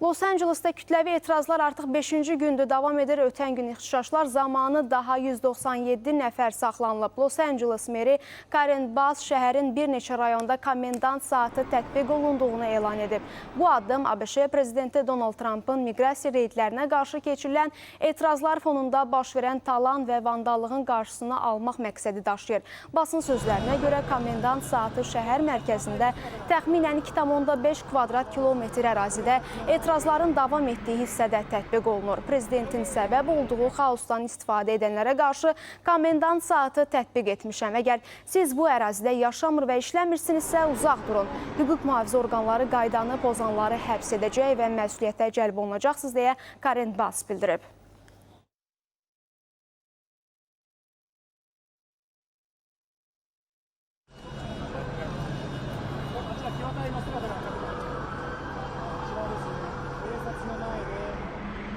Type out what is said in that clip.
Los Angeles'ta kütləvi etirazlar artıq 5-ci gündür davam edir. Ötən gün ixtişaşlar zamanı daha 197 nəfər saxlanılıb. Los Angeles meri Karen Bass şəhərin bir neçə rayonda komendant saatı tətbiq olunduğunu elan edib. Bu addım ABŞ prezidenti Donald Trump'ın miqrasiya reydlərinə qarşı keçirilən etirazlar fonunda baş verən talan və vandallığın qarşısını almaq məqsədi daşıyır. Basın sözlərinə görə komendant saatı şəhər mərkəzində təxminən 2,5 kvadrat kilometr ərazidə etirazların davam etdiyi hissədə tətbiq olunur. Prezidentin səbəb olduğu xaosdan istifadə edənlərə qarşı komendant saatı tətbiq etmişəm. Əgər siz bu ərazidə yaşamır və işləmirsinizsə uzaq durun. Hüquq mühafizə orqanları qaydanı pozanları həbs edəcək və məsuliyyətə cəlb olunacaqsınız deyə Karen Bass bildirib.